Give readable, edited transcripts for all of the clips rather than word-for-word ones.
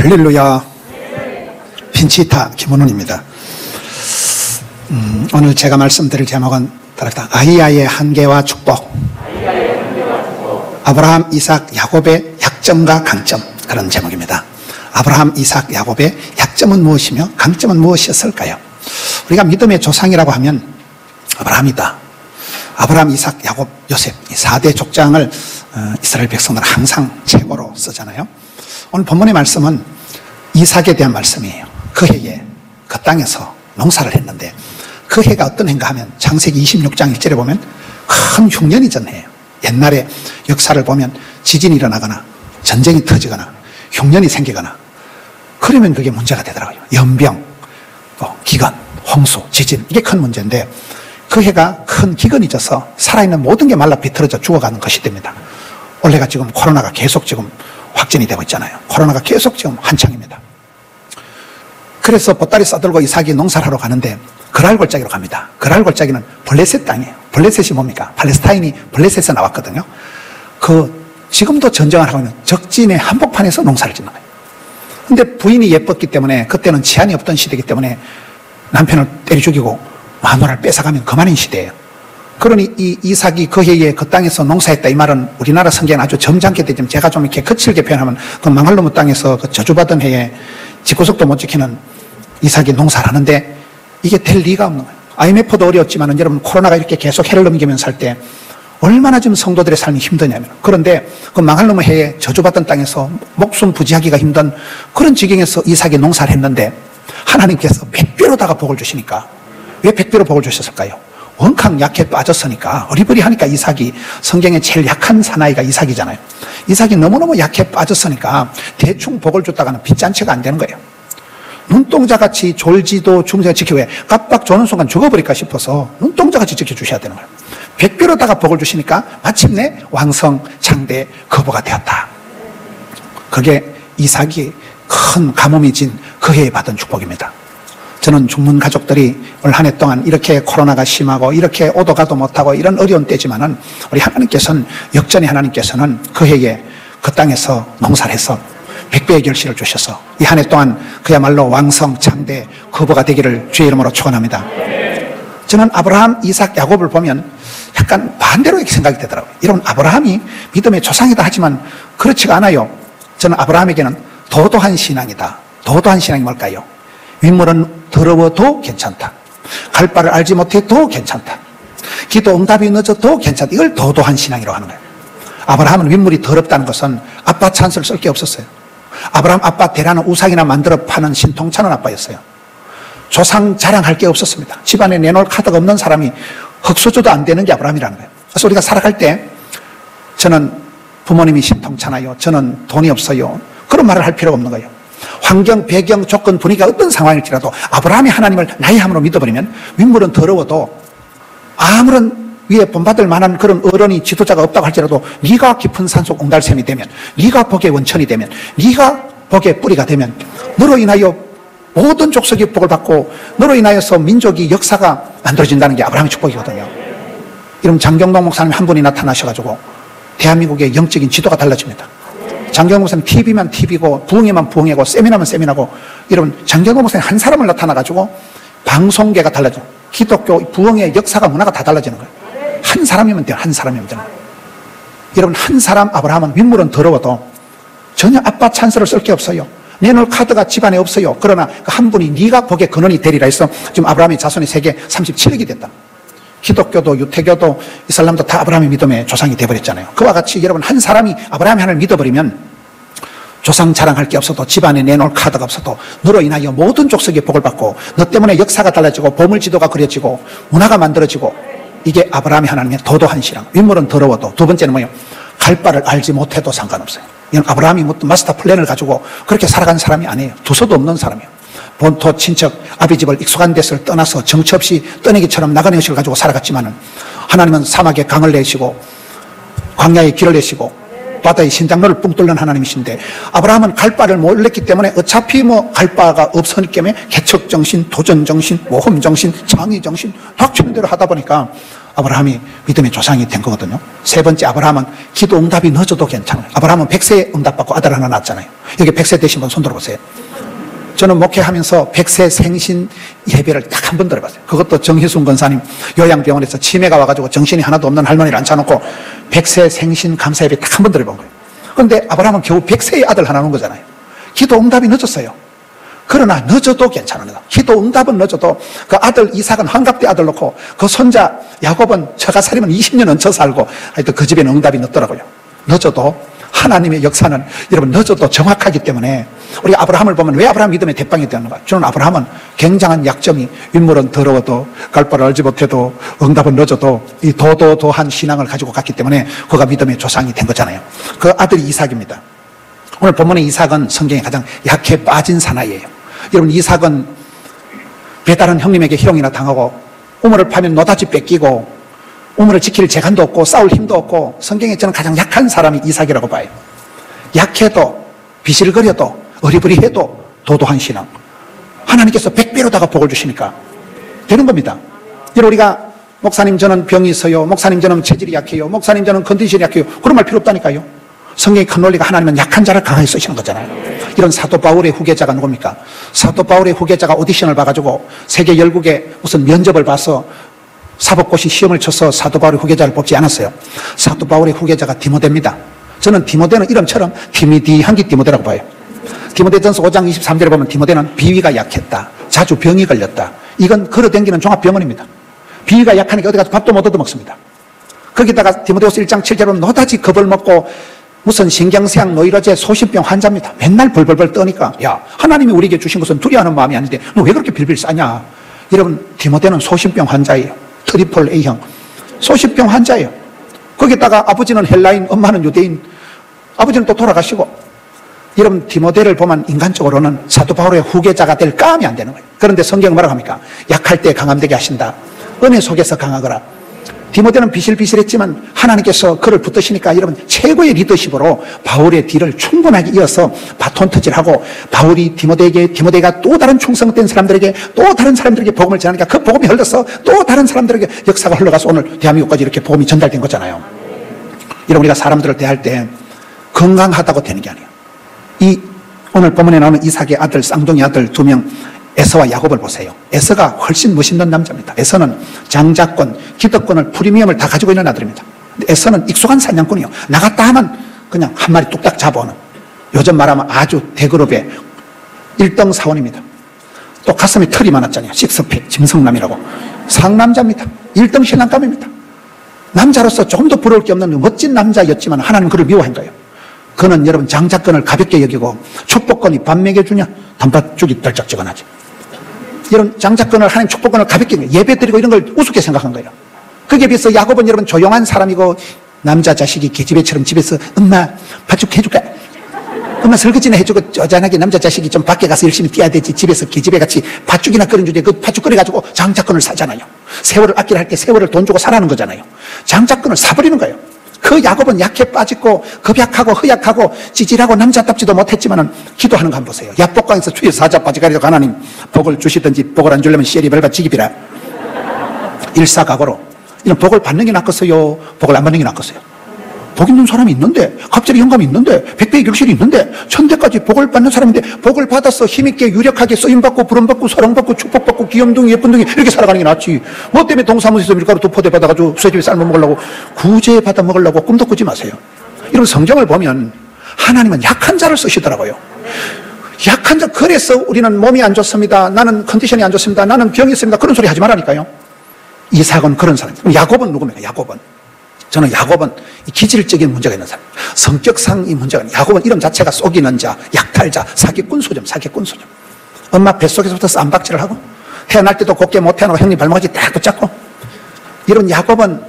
할렐루야. 핀치타 김원훈입니다. 오늘 제가 말씀드릴 제목은 아이야의 한계와 축복. 아브라함, 이삭, 야곱의 약점과 강점, 그런 제목입니다. 아브라함, 이삭, 야곱의 약점은 무엇이며 강점은 무엇이었을까요? 우리가 믿음의 조상이라고 하면 아브라함이다. 아브라함, 이삭, 야곱, 요셉, 이 4대 족장을 이스라엘 백성들은 항상 최고로 쓰잖아요. 오늘 본문의 말씀은 이삭에 대한 말씀이에요. 그 해에 그 땅에서 농사를 했는데, 그 해가 어떤 해인가 하면 창세기 26장 1절에 보면 큰 흉년이 전해요. 옛날에 역사를 보면 지진이 일어나거나 전쟁이 터지거나 흉년이 생기거나 그러면 그게 문제가 되더라고요. 연병, 기근, 홍수, 지진, 이게 큰 문제인데, 그 해가 큰 기근이 져서 살아있는 모든 게 말라 비틀어져 죽어가는 것이 됩니다. 올해가 지금 코로나가 계속 지금 확진이 되고 있잖아요. 코로나가 계속 지금 한창입니다. 그래서 보따리 싸들고 이삭이 농사를 하러 가는데 그랄 골짜기로 갑니다. 그랄 골짜기는 블레셋 땅이에요. 블레셋이 뭡니까? 팔레스타인이 블레셋에서 나왔거든요. 지금도 전쟁을 하고 있는 적진의 한복판에서 농사를 짓는 거예요. 근데 부인이 예뻤기 때문에, 그때는 치안이 없던 시대이기 때문에 남편을 때려 죽이고 마누라를 뺏어가면 그만인 시대예요. 그러니 이 이삭이 그 해에 그 땅에서 농사했다, 이 말은 우리나라 성경은 아주 점잖게 되지만 제가 좀 이렇게 거칠게 표현하면 그 망할로무 땅에서 그 저주받은 해에 집구석도 못 지키는 이삭이 농사를 하는데 이게 될 리가 없는 거예요. IMF도 어려웠지만 여러분, 코로나가 이렇게 계속 해를 넘기면서 할 때 얼마나 지금 성도들의 삶이 힘드냐면, 그런데 그 망할로무 해에 저주받은 땅에서 목숨 부지하기가 힘든 그런 지경에서 이삭이 농사를 했는데 하나님께서 100배로다가 복을 주시니까, 왜 100배로 복을 주셨을까요? 원캉 약해 빠졌으니까, 어리버리하니까. 이삭이, 성경에 제일 약한 사나이가 이삭이잖아요. 이삭이 너무너무 약해 빠졌으니까 대충 복을 줬다가는 빚잔치가 안 되는 거예요. 눈동자같이 졸지도 중생을 지키고, 왜 깜빡 조는 순간 죽어버릴까 싶어서 눈동자같이 지켜주셔야 되는 거예요. 100배로다가 복을 주시니까 마침내 왕성 장대 거부가 되었다. 그게 이삭이 큰 가뭄이 진 그 해에 받은 축복입니다. 저는 죽는 가족들이 올 한 해 동안 이렇게 코로나가 심하고 이렇게 오도 가도 못하고 이런 어려운 때지만은, 우리 하나님께서는, 역전의 하나님께서는 그 해에 그 땅에서 농사를 해서 100배의 결실을 주셔서 이 한 해 동안 그야말로 왕성 장대 거부가 되기를 주의 이름으로 축원합니다. 저는 아브라함, 이삭, 야곱을 보면 약간 반대로 이렇게 생각이 되더라고요. 여러분, 아브라함이 믿음의 조상이다 하지만 그렇지가 않아요. 저는 아브라함에게는 도도한 신앙이다. 도도한 신앙이 뭘까요? 윗물은 더러워도 괜찮다. 갈 바를 알지 못해도 괜찮다. 기도 응답이 늦어도 괜찮다. 이걸 도도한 신앙이라고 하는 거예요. 아브라함은 윗물이 더럽다는 것은 아빠 찬스를 쓸 게 없었어요. 아브라함 아빠 대라는 우상이나 만들어 파는 신통찮은 아빠였어요. 조상 자랑할 게 없었습니다. 집안에 내놓을 카드가 없는 사람이 흙수저도 안 되는 게 아브라함이라는 거예요. 그래서 우리가 살아갈 때, 저는 부모님이 신통찮아요, 저는 돈이 없어요, 그런 말을 할 필요가 없는 거예요. 환경, 배경, 조건, 분위기가 어떤 상황일지라도 아브라함이 하나님을 나의 함으로 믿어버리면 윗물은 더러워도, 아무런 위에 본받을 만한 그런 어른이, 지도자가 없다고 할지라도 네가 깊은 산속 옹달샘이 되면, 네가 복의 원천이 되면, 네가 복의 뿌리가 되면, 너로 인하여 모든 족속이 복을 받고 너로 인하여서 민족이, 역사가 만들어진다는 게 아브라함의 축복이거든요. 여러분, 장경동 목사님 한 분이 나타나셔가지고 대한민국의 영적인 지도가 달라집니다. 장경동 목사님 TV면 TV고 부흥회만 부흥회고 세미나면 세미나고, 여러분, 장경동 목사님 한 사람을 나타나가지고 방송계가 달라져. 기독교 부흥회 역사가, 문화가 다 달라지는 거예요. 한 사람이면 돼요. 한 사람이면 돼요. 여러분, 한 사람 아브라함은 윗물은 더러워도 전혀 아빠 찬스를 쓸 게 없어요. 내놓을 카드가 집안에 없어요. 그러나 그 한 분이 네가 복의 근원이 되리라 해서 지금 아브라함의 자손이 세계 37억이 됐다. 기독교도 유태교도 이슬람도 다 아브라함의 믿음의 조상이 되어버렸잖아요. 그와 같이 여러분, 한 사람이 아브라함의 하나님을 믿어버리면 조상 자랑할 게 없어도, 집안에 내놓을 카드가 없어도 너로 인하여 모든 족속이 복을 받고, 너 때문에 역사가 달라지고 보물지도가 그려지고 문화가 만들어지고, 이게 아브라함의 하나님의 도도한 신앙. 윗물은 더러워도. 두 번째는 뭐예요? 갈 바를 알지 못해도 상관없어요. 이건 아브라함이 마스터 플랜을 가지고 그렇게 살아간 사람이 아니에요. 두서도 없는 사람이에요. 본토, 친척, 아비집을 익숙한 데서를 떠나서 정처 없이 떠내기처럼 나가는 의식을 가지고 살아갔지만은, 하나님은 사막에 강을 내시고 광야에 길을 내시고 바다의 신장로를 뿡 뚫는 하나님이신데, 아브라함은 갈 바를 몰랐기 때문에 어차피 갈 바가 없으니 때문에 개척정신, 도전정신, 모험정신, 창의정신 닥치는 대로 하다 보니까 아브라함이 믿음의 조상이 된 거거든요. 세 번째, 아브라함은 기도 응답이 늦어도 괜찮아요. 아브라함은 100세에 응답받고 아들 하나 낳았잖아요. 여기 100세 되신 분 손 들어보세요. 저는 목회하면서 100세 생신 예배를 딱 한 번 들어봤어요. 그것도 정희순 권사님 요양병원에서 치매가 와가지고 정신이 하나도 없는 할머니를 앉혀놓고 100세 생신 감사 예배 딱 한 번 들어본 거예요. 그런데 아브라함은 겨우 100세의 아들 하나 낳은 거잖아요. 기도 응답이 늦었어요. 그러나 늦어도 괜찮습니다. 기도 응답은 늦어도 그 아들 이삭은 한갑대 아들 놓고 그 손자 야곱은 처가 살이면 20년 얹혀 살고 하여튼 그 집에는 응답이 늦더라고요. 늦어도 하나님의 역사는 여러분 늦어도 정확하기 때문에 우리 아브라함을 보면 왜 아브라함 믿음의 대빵이 되는가? 저는 아브라함은 굉장한 약점이 인물은 더러워도 갈 바를 알지 못해도 응답은 늦어도 이 도도도한 신앙을 가지고 갔기 때문에 그가 믿음의 조상이 된 거잖아요. 그 아들이 이삭입니다. 오늘 본문의 이삭은 성경에 가장 약해 빠진 사나이예요. 여러분 이삭은 배다른 형님에게 희롱이나 당하고 우물을 파면 노다지 뺏기고 우물을 지킬 재간도 없고 싸울 힘도 없고 성경에 저는 가장 약한 사람이 이삭이라고 봐요. 약해도 비실거려도 어리버리해도 도도한 신앙. 하나님께서 100배로다가 복을 주시니까 되는 겁니다. 여러분 우리가 목사님 저는 병이 있어요. 목사님 저는 체질이 약해요. 목사님 저는 컨디션이 약해요. 그런 말 필요 없다니까요. 성경의 큰 논리가 하나님은 약한 자를 강하게 쓰시는 거잖아요. 이런 사도 바울의 후계자가 누굽니까? 사도 바울의 후계자가 오디션을 봐가지고 세계 열국에 무슨 면접을 봐서 사법고시 시험을 쳐서 사도 바울의 후계자를 뽑지 않았어요. 사도 바울의 후계자가 디모데입니다. 저는 디모데는 이름처럼 티미디한기 디모데라고 봐요. 디모데전서 5장 23절에 보면 디모데는 비위가 약했다. 자주 병이 걸렸다. 이건 걸어다니는 종합병원입니다. 비위가 약하니까 어디 가서 밥도 못 얻어먹습니다. 거기다가 디모데후서 1장 7절에 보면 노다지 겁을 먹고 무슨 신경쇠약 노이로제 소신병 환자입니다. 맨날 벌벌벌 떠니까 야 하나님이 우리에게 주신 것은 두려워하는 마음이 아닌데 너 왜 그렇게 빌빌 싸냐. 여러분 디모데는 소신병 환자예요. 트리플 A형 소신병 환자예요. 거기다가 아버지는 헬라인 엄마는 유대인 아버지는 또 돌아가시고 여러분 디모데를 보면 인간적으로는 사도 바울의 후계자가 될 감이 안 되는 거예요. 그런데 성경은 뭐라고 합니까? 약할 때 강함되게 하신다. 은혜 속에서 강하거라. 디모데는 비실비실했지만 하나님께서 그를 붙드시니까 여러분 최고의 리더십으로 바울의 뒤를 충분하게 이어서 바톤 터질하고 바울이 디모데가 또 다른 충성된 사람들에게 또 다른 사람들에게 복음을 전하니까 그 복음이 흘러서 또 다른 사람들에게 역사가 흘러가서 오늘 대한민국까지 이렇게 복음이 전달된 거잖아요. 여러분 우리가 사람들을 대할 때 건강하다고 되는 게 아니에요. 이 오늘 본문에 나오는 이삭의 아들 쌍둥이 아들 2명 에서와 야곱을 보세요. 에서가 훨씬 멋있는 남자입니다. 에서는 장자권, 기득권을 프리미엄을 다 가지고 있는 아들입니다. 에서는 익숙한 사냥꾼이요. 나갔다 하면 그냥 한 마리 뚝딱 잡아오는 요즘 말하면 아주 대그룹의 1등 사원입니다. 또 가슴에 털이 많았잖아요. 식스팩, 짐승남이라고. 상남자입니다. 1등 신랑감입니다. 남자로서 조금 더 부러울 게 없는 멋진 남자였지만 하나님 그를 미워한 거예요. 그는 여러분 장자권을 가볍게 여기고 축복권이 밥 먹여주냐? 단팥죽이 덜쩍지근하지. 이런 장자권을 하나님 축복권을 가볍게 예배 드리고 이런 걸 우습게 생각한 거예요. 거기에 비해서 야곱은 여러분 조용한 사람이고 남자 자식이 계집애처럼 집에서 엄마 팥죽 해줄까? 엄마 설거지나 해주고 쪼잔하게 남자 자식이 좀 밖에 가서 열심히 뛰어야 되지 집에서 계집애같이 팥죽이나 끓인 주제 그 팥죽 끓여가지고 장자권을 사잖아요. 세월을 아끼라 할 때 세월을 돈 주고 사라는 거잖아요. 장자권을 사버리는 거예요. 그 야곱은 약해 빠지고 급약하고 허약하고 찌질하고 남자답지도 못했지만 기도하는 거 한번 보세요. 야복강에서 추위 사자 빠지가리도 하나님 복을 주시든지 복을 안 주려면 씨알이 밟아 지기비라. 일사각오로 이런 복을 받는 게 낫겠어요? 복을 안 받는 게 낫겠어요? 복 있는 사람이 있는데 갑자기 영감이 있는데 백배의 격실이 있는데 천대까지 복을 받는 사람인데 복을 받아서 힘있게 유력하게 쓰임받고 부름받고 사랑받고 축복받고 귀염둥이 예쁜둥이 이렇게 살아가는 게 낫지. 뭐 때문에 동사무소에서 밀가루 2포대 받아가지고 수제집에 삶아 먹으려고 구제 받아 먹으려고 꿈도 꾸지 마세요. 이런 성경을 보면 하나님은 약한 자를 쓰시더라고요. 약한 자. 그래서 우리는 몸이 안 좋습니다. 나는 컨디션이 안 좋습니다. 나는 병이 있습니다. 그런 소리 하지 말라니까요. 이삭은 그런 사람입니다. 야곱은 누굽니까? 저는 야곱은 기질적인 문제가 있는 사람, 성격상 이 문제가 있는 야곱은 이름 자체가 속이는 자, 약탈자, 사기꾼 소점. 엄마 뱃속에서부터 쌈박질을 하고 태어날 때도 곱게 못 태어나고 형님 발목까지 딱 붙잡고 이런 야곱은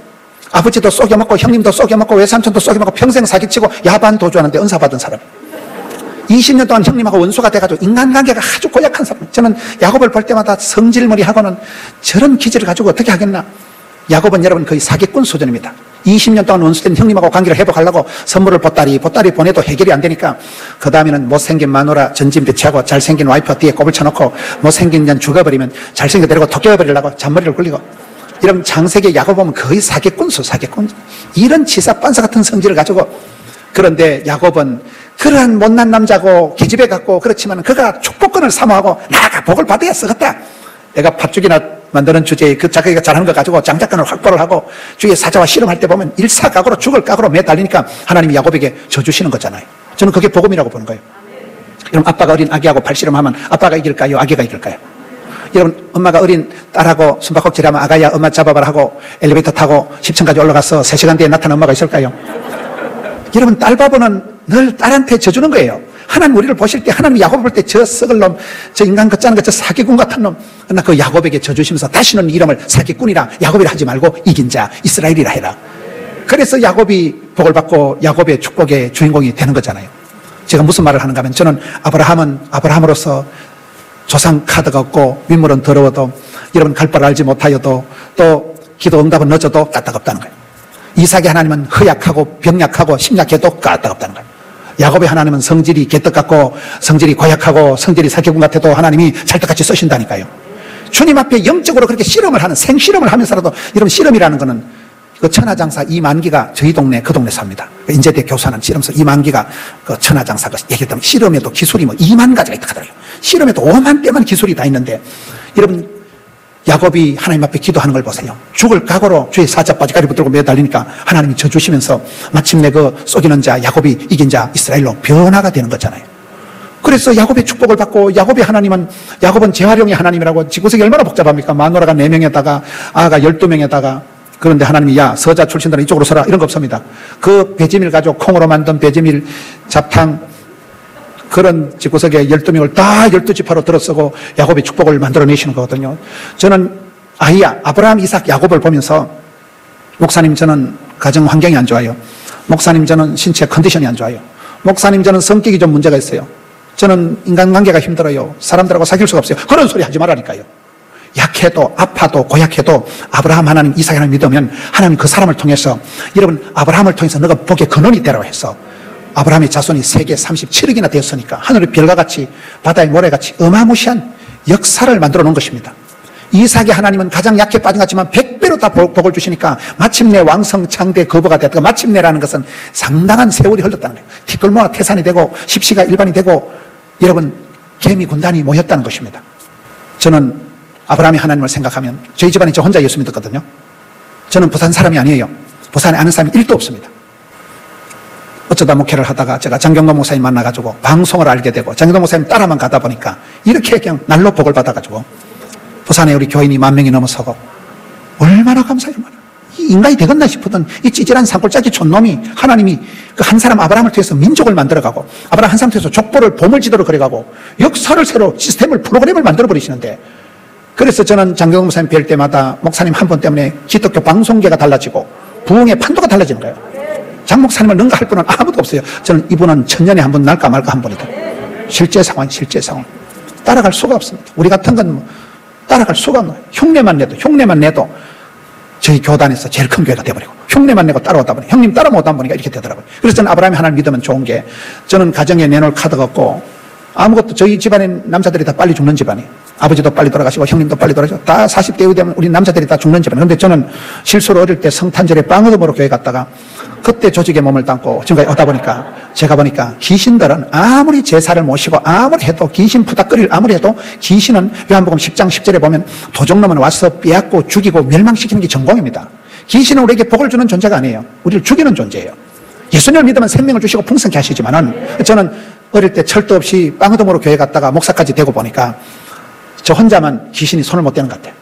아버지도 쏘겨먹고 형님도 쏘겨먹고 외삼촌도 쏘겨먹고 평생 사기치고 야반 도주하는데 은사받은 사람. 20년 동안 형님하고 원수가 돼가지고 인간관계가 아주 고약한 사람. 저는 야곱을 볼 때마다 성질머리하고는 저런 기질을 가지고 어떻게 하겠나. 야곱은 여러분 거의 사기꾼 수준입니다. 20년 동안 원수된 형님하고 관계를 회복하려고 선물을 보따리 보내도 해결이 안 되니까 그 다음에는 못생긴 마누라 전진 배치하고 잘생긴 와이프 뒤에 꼽을 쳐놓고 못생긴 년 죽어버리면 잘생겨 데리고 토끼어버리려고 잔머리를 굴리고 이런 창세기 야곱 보면 거의 사기꾼수. 이런 치사빤사 같은 성질을 가지고, 그런데 야곱은 그러한 못난 남자고 계집애 같고 그렇지만 그가 축복권을 사모하고 나가 복을 받아야 쓰겠다. 내가 팥죽이나 만드는 주제에 그 자기가 잘하는 거 가지고 장작권을 확보를 하고 주위에 사자와 씨름할 때 보면 일사각오로 죽을 각오로 매달리니까 하나님이 야곱에게 져주시는 거잖아요. 저는 그게 복음이라고 보는 거예요. 여러분, 아빠가 어린 아기하고 팔씨름하면 아빠가 이길까요? 아기가 이길까요? 여러분, 엄마가 어린 딸하고 숨바꼭질하면 아가야 엄마 잡아봐라 하고 엘리베이터 타고 10층까지 올라가서 3시간 뒤에 나타난 엄마가 있을까요? 여러분, 딸 바보는 늘 딸한테 져주는 거예요. 하나님 우리를 보실 때, 하나님 야곱을 볼 때 저 썩을 놈, 저 인간 같지 않은 거, 저 사기꾼 같은 놈, 그러나 그 야곱에게 져주시면서 다시는 이름을 사기꾼이라 야곱이라 하지 말고 이긴 자 이스라엘이라 해라. 그래서 야곱이 복을 받고 야곱의 축복의 주인공이 되는 거잖아요. 제가 무슨 말을 하는가 하면, 저는 아브라함은 아브라함으로서 조상 카드가 없고 민물은 더러워도 여러분 갈 바를 알지 못하여도 또 기도 응답은 늦어도 까딱없다는 거예요. 이삭의 하나님은 허약하고 병약하고 심약해도 까딱없다는 거예요. 야곱의 하나님은 성질이 개떡 같고 성질이 고약하고 성질이 사기꾼 같아도 하나님이 찰떡같이 쓰신다니까요. 주님 앞에 영적으로 그렇게 실험을 하는, 생실험을 하면서라도, 여러분 실험이라는 거는 그 천하장사 이만기가 저희 동네 그 동네 삽니다. 인제대 교사는 실험서 이만기가 그 천하장사가 얘기했다면 실험에도 기술이 뭐 2만 가지가 있다 하더라고요. 실험에도 5만 대만 기술이 다 있는데, 여러분 야곱이 하나님 앞에 기도하는 걸 보세요. 죽을 각오로 주의 사자 바지가리 붙들고 매달리니까 하나님이 져주시면서 마침내 그 속이는 자 야곱이 이긴 자 이스라엘로 변화가 되는 거잖아요. 그래서 야곱의 축복을 받고, 야곱은 재활용의 하나님이라고. 지구석이 얼마나 복잡합니까? 마누라가 4명에다가 아가 12명에다가. 그런데 하나님이 야 서자 출신들은 이쪽으로 서라, 이런 거 없습니다. 그 배지밀 가지고 콩으로 만든 배지밀 잡탕, 그런 집구석에 12명을 다 12지파로 들어쓰고 야곱의 축복을 만들어내시는 거거든요. 저는 아브라함, 이삭, 야곱을 보면서, 목사님 저는 가정 환경이 안 좋아요. 목사님 저는 신체 컨디션이 안 좋아요. 목사님 저는 성격이 좀 문제가 있어요. 저는 인간관계가 힘들어요. 사람들하고 사귈 수가 없어요. 그런 소리 하지 말라니까요. 약해도 아파도 고약해도 아브라함 하나님, 이삭 하나님 믿으면 하나님 그 사람을 통해서, 여러분 아브라함을 통해서 너가 복의 근원이 되라고 해서 아브라함의 자손이 세계 37억이나 되었으니까 하늘의 별과 같이 바다의 모래같이 어마무시한 역사를 만들어 놓은 것입니다. 이삭의 하나님은 가장 약해 빠진 것 같지만 100배로 다 복을 주시니까 마침내 왕성 창대 거부가 됐다가, 마침내라는 것은 상당한 세월이 흘렀다는 거예요. 티끌모아 태산이 되고 십시가 일반이 되고 여러분 개미 군단이 모였다는 것입니다. 저는 아브라함의 하나님을 생각하면, 저희 집안에 저 혼자 예수 믿었거든요. 저는 부산 사람이 아니에요. 부산에 아는 사람이 1도 없습니다. 어쩌다 목회를 하다가 제가 장경동 목사님 만나가지고 방송을 알게 되고, 장경동 목사님 따라만 가다 보니까 이렇게 그냥 날로 복을 받아가지고 부산에 우리 교인이 10,000명이 넘어서고, 얼마나 감사해요. 이 인간이 되겠나 싶었던 이 찌질한 산골짜기 촌놈이, 하나님이 그 한 사람 아브라함을 통해서 민족을 만들어가고, 아브라함 한 사람 통해서 족보를 보물지도로 그려가고 역사를 새로 시스템을 프로그램을 만들어버리시는데, 그래서 저는 장경동 목사님 뵐 때마다 목사님 한 분 때문에 기독교 방송계가 달라지고 부흥의 판도가 달라지는 거예요. 장 목사님을 능가할 분은 아무도 없어요. 저는 이분은 천년에 한 번 날까 말까 한 분이다. 실제 상황. 따라갈 수가 없습니다. 우리 같은 건 따라갈 수가 없나요? 흉내만 내도 저희 교단에서 제일 큰 교회가 돼버리고, 흉내만 내고 따라오다 보니 형님 따라 못하다 보니까 이렇게 되더라고요. 그래서 저는 아브라함이 하나님 믿으면 좋은 게, 저는 가정에 내놓을 카드가 없고 아무것도, 저희 집안엔 남자들이 다 빨리 죽는 집안이에요. 아버지도 빨리 돌아가시고 형님도 빨리 돌아가시고 다 40대 이후 되면 우리 남자들이 다 죽는 집안이에요. 그런데 저는 실수로 어릴 때 성탄절에 빵어둠으로 교회 갔다가 그때 조직에 몸을 담고 지금까지 오다 보니까, 제가 보니까 귀신들은 아무리 제사를 모시고 아무리 해도, 귀신 푸닥거리를 아무리 해도, 귀신은 요한복음 10장 10절에 보면 도적놈은 와서 빼앗고 죽이고 멸망시키는 게 전공입니다. 귀신은 우리에게 복을 주는 존재가 아니에요. 우리를 죽이는 존재예요. 예수님을 믿으면 생명을 주시고 풍성케 하시지만은, 저는 어릴 때 철도 없이 빵어둠으로 교회 갔다가 목사까지 되고 보니까 저 혼자만 귀신이 손을 못 대는 것 같아요.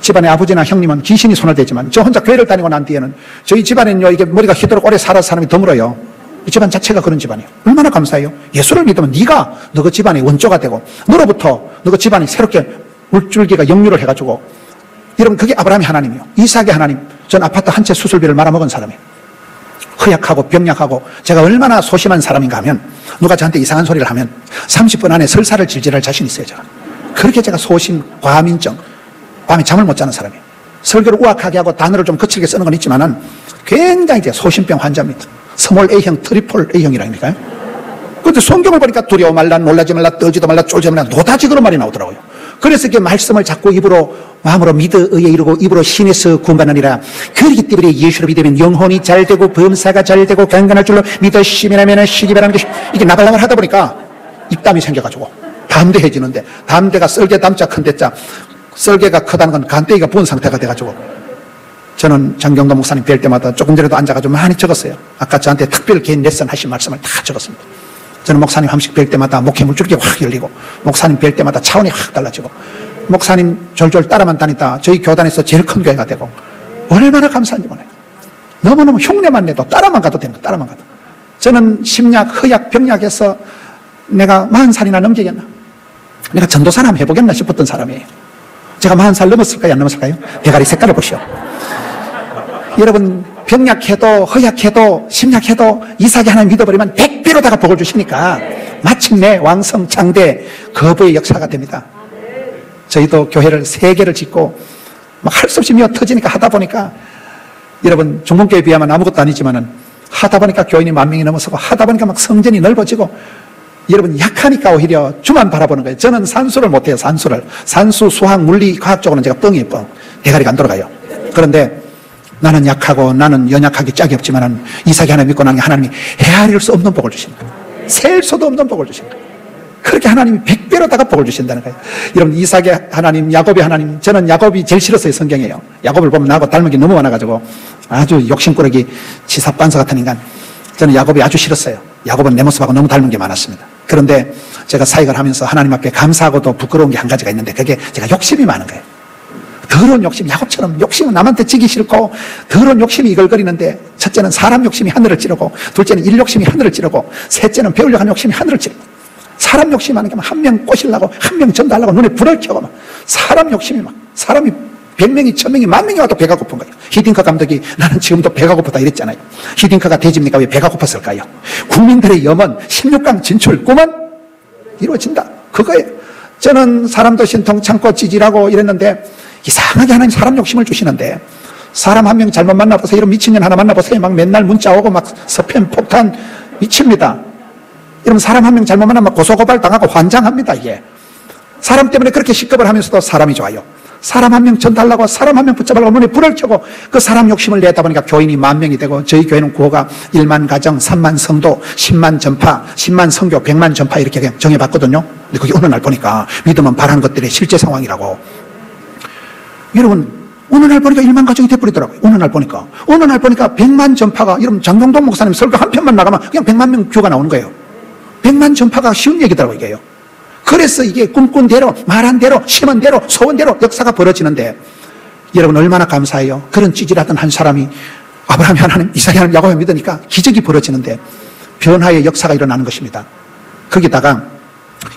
집안의 아버지나 형님은 귀신이 손을 대지만 저 혼자 교회를 다니고 난 뒤에는, 저희 집안에는요, 이게 머리가 휘도록 오래 살아서 사람이 드물어요. 이 집안 자체가 그런 집안이에요. 얼마나 감사해요. 예수를 믿으면 너 그 집안의 원조가 되고, 너로부터 너 그 집안이 새롭게 물줄기가 역류를 해가지고, 여러분 그게 아브라함의 하나님이요, 이삭의 하나님. 전 아파트 한 채 수술비를 말아먹은 사람이에요. 허약하고 병약하고 제가 얼마나 소심한 사람인가 하면, 누가 저한테 이상한 소리를 하면 30분 안에 설사를 질질할 자신이 있어요. 제가 그렇게 제가 소심, 과민증, 밤에 잠을 못 자는 사람이에요. 설교를 우악하게 하고 단어를 좀 거칠게 쓰는 건 있지만은 굉장히 이제 소심병 환자입니다. 스몰 A형, 트리플 A형이라니까요. 그런데 성경을 보니까 두려워 말라, 놀라지 말라, 떨지도 말라, 쫄지 말라, 노다지 그런 말이 나오더라고요. 그래서 그 말씀을 자꾸 입으로 마음으로 믿어 의에 이르고 입으로 신에서 구원받느니라. 그렇기 때문에 예수를 믿으면 영혼이 잘 되고 범사가 잘 되고 강건할 줄로 믿어 시민하면 시기 바라는 것이 이게 나발나발 하다 보니까 입담이 생겨가지고 담대해지는데 담대가 썰개 담자 큰 대자 썰개가 크다는 건 간대기가 부은 상태가 돼가지고 저는 장경도 목사님 뵐 때마다 조금 전에도 앉아가지고 많이 적었어요. 아까 저한테 특별 개인 레슨 하신 말씀을 다 적었습니다. 저는 목사님 한 번씩 뵐 때마다 목회 물줄기 확 열리고 목사님 뵐 때마다 차원이 확 달라지고 목사님 졸졸 따라만 다니다 저희 교단에서 제일 큰 교회가 되고 얼마나 감사한지 몰라요. 너무너무 흉내만 내도 따라만 가도 됩니다. 따라만 가도. 저는 심약, 허약, 병약해서 내가 40살이나 넘기겠나? 내가 전도사나 한번 해보겠나 싶었던 사람이에요. 제가 40살 넘었을까요? 안 넘었을까요? 대가리 색깔을 보시오. 여러분 병약해도 허약해도 심약해도 이삭이 하나님 믿어버리면 100배로 다가 복을 주시니까 마침내 왕성 장대 거부의 역사가 됩니다. 저희도 교회를 3개를 짓고 막 할 수 없이 미어 터지니까 하다 보니까 여러분 중봉교회에 비하면 아무것도 아니지만은 하다 보니까 교인이 10,000명이 넘어서고 하다 보니까 막 성전이 넓어지고 여러분 약하니까 오히려 주만 바라보는 거예요. 저는 산수를 못해요. 산수, 수학, 물리, 과학적으로는 제가 뻥이에요. 뻥. 대가리가 안 돌아가요. 그런데 나는 약하고 나는 연약하기 짝이 없지만은 이삭이 하나님 믿고 나는 하나님이 헤아릴 수 없는 복을 주시는 거예요. 셀 수도 없는 복을 주시는 거예요. 그렇게 하나님이 100배로다가 복을 주신다는 거예요. 여러분 이삭의 하나님, 야곱의 하나님, 저는 야곱이 제일 싫었어요. 성경에요. 야곱을 보면 나하고 닮은 게 너무 많아가지고 아주 욕심꾸러기 치사반사 같은 인간. 저는 야곱이 아주 싫었어요. 야곱은 내 모습하고 너무 닮은 게 많았습니다. 그런데 제가 사역을 하면서 하나님 앞에 감사하고도 부끄러운 게 한 가지가 있는데 그게 제가 욕심이 많은 거예요. 더러운 욕심, 야곱처럼 욕심은 남한테 지기 싫고 더러운 욕심이 이글거리는데 첫째는 사람 욕심이 하늘을 찌르고 둘째는 일 욕심이 하늘을 찌르고 셋째는 배우려고 하는 욕심이 하늘을 찌르고 사람 욕심 하는 게 막 한 명 꼬시려고 한 명 전달하려고 눈에 불을 켜고 막 사람 욕심이 막 사람이 100명이 1000명이 10,000명이 와도 배가 고픈 거예요. 히딩크 감독이 나는 지금도 배가 고프다 이랬잖아요. 히딩크가 돼지입니까? 왜 배가 고팠을까요? 국민들의 염원 16강 진출 꿈은 이루어진다. 그거예요. 저는 사람도 신통 참고 찌질하고 이랬는데 이상하게 하나님 사람 욕심을 주시는데 사람 한 명 잘못 만나보세요. 이런 미친년 하나 만나보세요. 막 맨날 문자 오고 막 스팸 폭탄 미칩니다. 여러분 사람 한 명 잘못 만나면 고소고발 당하고 환장합니다. 이게 사람 때문에 그렇게 시급을 하면서도 사람이 좋아요. 사람 한 명 전달하고 사람 한 명 붙잡으려고 눈에 불을 켜고 그 사람 욕심을 내다 보니까 교인이 10,000명이 되고 저희 교회는 구호가 1만 가정, 3만 성도, 10만 전파, 10만 성교, 100만 전파 이렇게 정해봤거든요. 근데 그게 어느 날 보니까 믿으면 바라는 것들의 실제 상황이라고. 여러분 어느 날 보니까 1만 가정이 돼버리더라고요. 어느 날 보니까 100만 전파가 여러분 장동동 목사님 설교 한 편만 나가면 그냥 100만 명 뷰가 나오는 거예요. 100만 전파가 쉬운 얘기더라고요. 이게요. 그래서 이게 꿈꾼 대로 말한 대로 심은 대로 소원 대로 역사가 벌어지는데 여러분 얼마나 감사해요. 그런 찌질하던 한 사람이 아브라함이 하나님, 이삭이 하나님, 야곱을 믿으니까 기적이 벌어지는데 변화의 역사가 일어나는 것입니다. 거기다가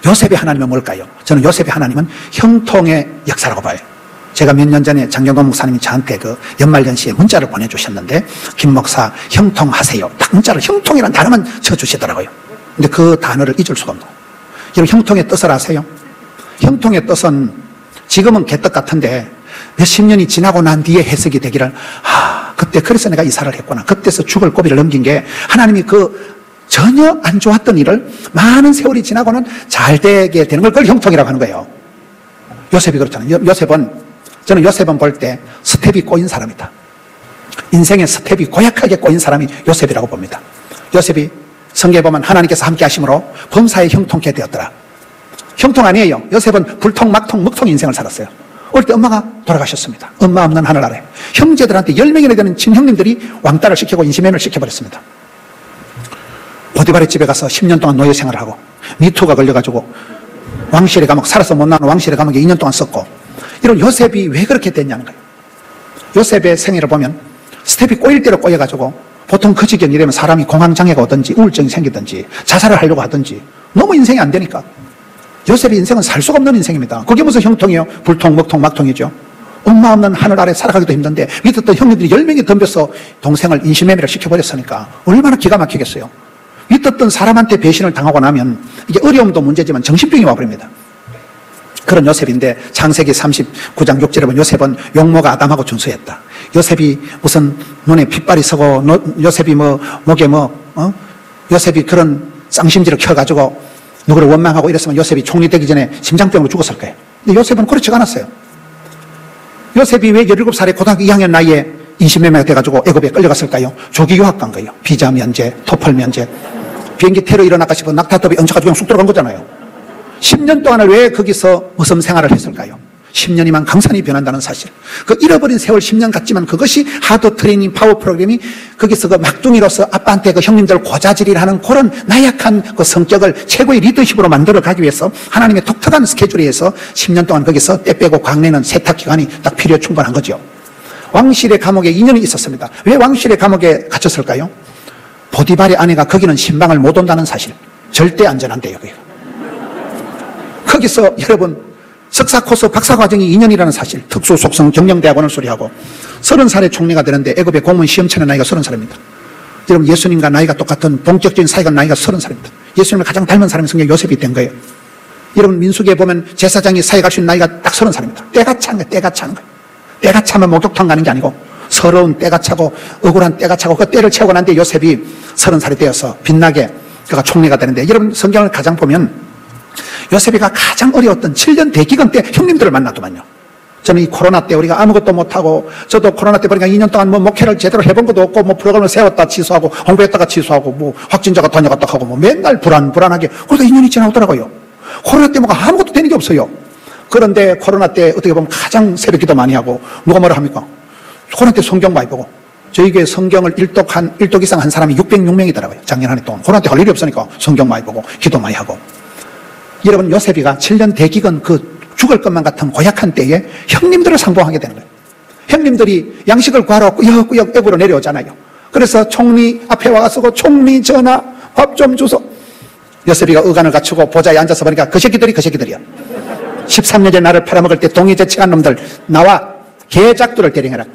요셉의 하나님은 뭘까요? 저는 요셉의 하나님은 형통의 역사라고 봐요. 제가 몇 년 전에 장경동 목사님이 저한테 그 연말연시에 문자를 보내주셨는데 김 목사 형통하세요. 딱 문자를 형통이라는 단어만 쳐주시더라고요. 근데 그 단어를 잊을 수가 없는 거예요. 여러분 형통의 뜻을 아세요? 형통의 뜻은 지금은 개떡 같은데 몇십 년이 지나고 난 뒤에 해석이 되기를 그때 그래서 내가 이사를 했구나. 그때서 죽을 고비를 넘긴 게 하나님이 그 전혀 안 좋았던 일을 많은 세월이 지나고는 잘 되게 되는 걸 그걸 형통이라고 하는 거예요. 요셉이 그렇잖아요. 저는 요셉은 볼 때 스텝이 꼬인 사람이다. 인생의 스텝이 고약하게 꼬인 사람이 요셉이라고 봅니다. 요셉이 성경에 보면 하나님께서 함께 하심으로 범사에 형통케 되었더라. 형통 아니에요. 요셉은 불통, 막통, 먹통 인생을 살았어요. 어릴 때 엄마가 돌아가셨습니다. 엄마 없는 하늘 아래 형제들한테 10명이나 되는 친형님들이 왕따를 시키고 인신매매를 시켜버렸습니다. 보디발의 집에 가서 10년 동안 노예 생활을 하고 미투가 걸려가지고 왕실의 감옥, 살아서 못 나오는 왕실의 감옥에 2년 동안 썼고 이런 요셉이 왜 그렇게 됐냐는 거예요. 요셉의 생애를 보면 스텝이 꼬일 대로 꼬여가지고 보통 그 지경이 되면 사람이 공황장애가 오든지 우울증이 생기든지 자살을 하려고 하든지 너무 인생이 안 되니까 요셉의 인생은 살 수가 없는 인생입니다. 그게 무슨 형통이에요? 불통, 먹통, 막통이죠. 엄마 없는 하늘 아래 살아가기도 힘든데 믿었던 형님들이 10명이 덤벼서 동생을 인신매매를 시켜버렸으니까 얼마나 기가 막히겠어요. 믿었던 사람한테 배신을 당하고 나면 이게 어려움도 문제지만 정신병이 와버립니다. 그런 요셉인데 창세기 39장 6절에 보면 요셉은 용모가 아담하고 준수했다. 요셉이 무슨 눈에 핏발이 서고 요셉이 목에 요셉이 그런 쌍심지를 켜가지고 누구를 원망하고 이랬으면 요셉이 총리 되기 전에 심장병으로 죽었을 거예요. 근데 요셉은 그렇지가 않았어요. 요셉이 왜 17살에 고등학교 2학년 나이에 20몇 명 돼가지고 애굽에 끌려갔을까요? 조기 유학 간 거예요. 비자 면제, 토플 면제. 비행기 테러 일어날까 싶어 낙타탑에 얹혀가지고 그냥 쑥 들어간 거잖아요. 10년 동안을 왜 거기서 무슨 생활을 했을까요? 10년이면 강산이 변한다는 사실. 그 잃어버린 세월 10년 같지만 그것이 하드 트레이닝 파워 프로그램이 거기서 그 막둥이로서 아빠한테 그 형님들 고자질을 하는 그런 나약한 그 성격을 최고의 리더십으로 만들어 가기 위해서 하나님의 독특한 스케줄에 의해서 10년 동안 거기서 때 빼고 광내는 세탁 기간이 딱 필요에 충분한 거죠. 왕실의 감옥에 2년이 있었습니다. 왜 왕실의 감옥에 갇혔을까요? 보디발의 아내가 거기는 신방을 못 온다는 사실. 절대 안전한데요. 거기서 여러분 석사 코스 박사 과정이 2년이라는 사실. 특수 속성 경영대학원을 소리하고 30살에 총리가 되는데 애굽의 공무원 시험 치는 나이가 30살입니다. 여러분 예수님과 나이가 똑같은 본격적인 사이가 나이가 30살입니다. 예수님을 가장 닮은 사람이 성경 요셉이 된 거예요. 여러분 민수기에 보면 제사장이 사회 갈 수 있는 나이가 딱 30살입니다. 때가 찬 거예요. 때가 차는 거예요. 때가 차면 목욕탕 가는 게 아니고 서러운 때가 차고 억울한 때가 차고 그 때를 채우고 난 뒤에 요셉이 30살이 되어서 빛나게 그가 총리가 되는데 여러분 성경을 가장 보면 요셉이가 가장 어려웠던 7년 대기간 때 형님들을 만나더만요. 저는 이 코로나 때 우리가 아무것도 못하고 저도 코로나 때 보니까 2년 동안 뭐 목회를 제대로 해본 것도 없고 뭐 프로그램을 세웠다 취소하고 홍보했다가 취소하고 뭐 확진자가 다녀갔다 하고 뭐 맨날 불안하게 그러다 2년이 지나오더라고요. 코로나 때 뭐가 아무것도 되는 게 없어요. 그런데 코로나 때 어떻게 보면 가장 새벽 기도 많이 하고 누가 뭐라 합니까? 코로나 때 성경 많이 보고 저희 교회 성경을 일독 이상 한 사람이 606명이더라고요. 작년 한 해 동안. 코로나 때 할 일이 없으니까 성경 많이 보고 기도 많이 하고. 여러분 요셉이가 7년 대기간 그 죽을 것만 같은 고약한 때에 형님들을 상봉하게 되는 거예요. 형님들이 양식을 구하러 꾸역꾸역 애굽으로 내려오잖아요. 그래서 총리 앞에 와서 총리 전하 밥 좀 주소. 요셉이가 의관을 갖추고 보좌에 앉아서 보니까 그 새끼들이야. 13년째 나를 팔아먹을 때 동의 제치한 놈들 나와 개작두를 대령해라.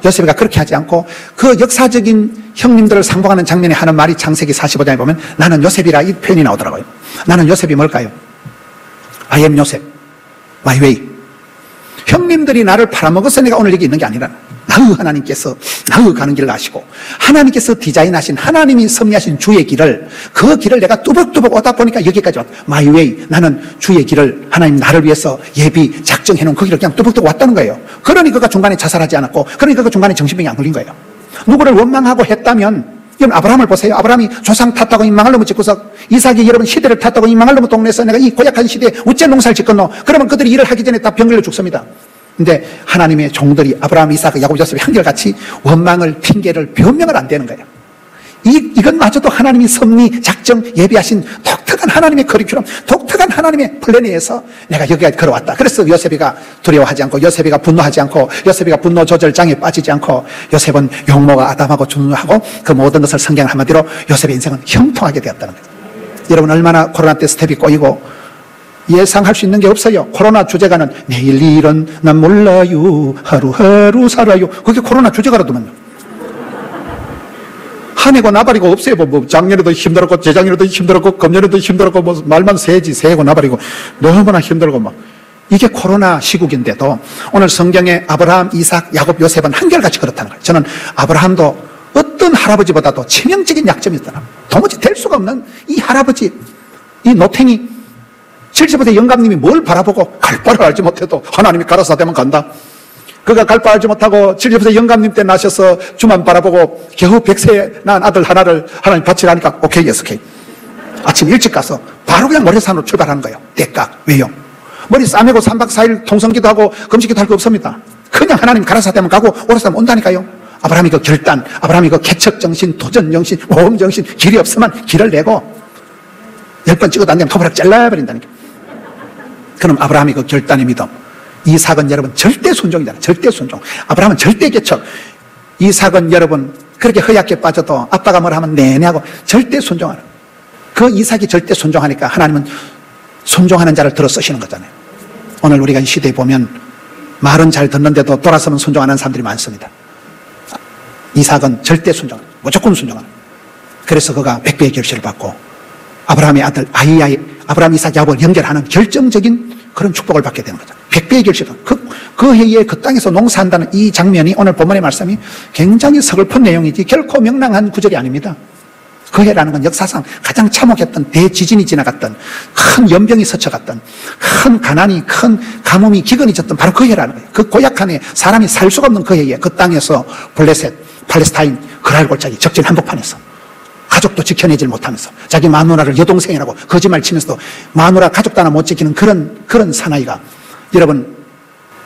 요셉이가 그렇게 하지 않고 그 역사적인 형님들을 상봉하는 장면에 하는 말이 창세기 45장에 보면 나는 요셉이라 이 표현이 나오더라고요. 나는 요셉이 뭘까요? I am 요셉. My way. 형님들이 나를 팔아먹어서 내가 오늘 여기 있는 게 아니라 나의 하나님께서 나의 가는 길을 아시고 하나님께서 디자인하신 하나님이 섭리하신 주의 길을 그 길을 내가 뚜벅뚜벅 오다 보니까 여기까지 왔다. My way. 나는 주의 길을 하나님 나를 위해서 예비 작정해놓은 그 길을 그냥 뚜벅뚜벅 왔다는 거예요. 그러니 그가 중간에 자살하지 않았고 그러니 그가 중간에 정신병이 안 걸린 거예요. 누구를 원망하고 했다면 여러분 아브라함을 보세요. 아브라함이 조상 탔다고 이 망할 놈을 짓고서 이삭이 여러분 시대를 탔다고 이 망할 놈을 동네에서 내가 이 고약한 시대에 어째 농사를 짓겠노? 그러면 그들이 일을 하기 전에 다 병걸려 죽습니다. 근데 하나님의 종들이 아브라함, 이삭, 야곱, 요셉이 한결같이 원망을 핑계를 변명을 안 되는 거예요. 이것마저도 하나님이 섭리, 작정, 예비하신 독특한 하나님의 커리큘럼, 독특한 하나님의 플랜에 의해서 내가 여기까지 걸어왔다. 그래서 요셉이가 두려워하지 않고 요셉이가 분노하지 않고 요셉이가 분노 조절장애 빠지지 않고 요셉은 용모가 아담하고 준하고 그 모든 것을 성경 한마디로 요셉의 인생은 형통하게 되었다는 거예요. 여러분 얼마나 코로나 때 스텝이 꼬이고 예상할 수 있는 게 없어요. 코로나 주제가는 내일 일은 난 몰라요. 하루하루 살아요. 그게 코로나 주제가라더만요. 한 해고 나발이고 없어요. 뭐 작년에도 힘들었고 재작년에도 힘들었고 금년에도 힘들었고 뭐 말만 새지 새고 나발이고 너무나 힘들고 막 이게 코로나 시국인데도 오늘 성경에 아브라함, 이삭, 야곱, 요셉은 한결같이 그렇다는 거예요. 저는 아브라함도 어떤 할아버지보다도 치명적인 약점이 있더라. 도무지 될 수가 없는 이 할아버지, 이 노탱이 70대 영감님이 뭘 바라보고 갈 바를 알지 못해도 하나님이 가라사 되면 간다. 그가 갈 바 알지 못하고 70세 영감님 때 나셔서 주만 바라보고 겨우 100세에 낳은 아들 하나를 하나님 바치라니까 오케이 예스 오케이. 아침 일찍 가서 바로 그냥 모래산으로 출발하는 거예요. 대각. 왜요? 머리 싸매고 3박 4일 통성기도 하고 금식기도 할 거 없습니다. 그냥 하나님 가라사 되면 가고 오라사 되면 온다니까요. 아브라함이 그 결단, 아브라함이 그 개척정신, 도전정신, 모험정신, 길이 없으면 길을 내고 10번 찍어도 안 되면 토바락 잘라버린다니까. 그럼 아브라함이 그 결단의 믿음. 이삭은 여러분 절대 순종이잖아요. 절대 순종. 아브라함은 절대 개척. 이삭은 여러분 그렇게 허약게 빠져도 아빠가 뭐라 하면 내내 하고 절대 순종하는. 그 이삭이 절대 순종하니까 하나님은 순종하는 자를 들어 쓰시는 거잖아요. 오늘 우리가 이 시대에 보면 말은 잘 듣는데도 돌아서면 순종 안 하는 사람들이 많습니다. 이삭은 절대 순종, 무조건 순종하는. 그래서 그가 100배의 결실을 받고 아브라함의 아들 아브라함, 이삭, 야곱을 연결하는 결정적인 그런 축복을 받게 되는 거죠. 100배의 결실은 그 해에 그 땅에서 농사한다는 이 장면이 오늘 본문의 말씀이 굉장히 서글픈 내용이지 결코 명랑한 구절이 아닙니다. 그 해라는 건 역사상 가장 참혹했던 대지진이 지나갔던, 큰 연병이 스쳐갔던, 큰 가난이, 큰 가뭄이, 기근이 졌던 바로 그 해라는 거예요. 그 고약한 해, 사람이 살 수가 없는 그 해에 그 땅에서 블레셋, 팔레스타인, 그랄 골짜기 적진 한복판에서 가족도 지켜내질 못하면서 자기 마누라를 여동생이라고 거짓말 치면서도 마누라 가족도 하나 못 지키는 그런 사나이가, 여러분,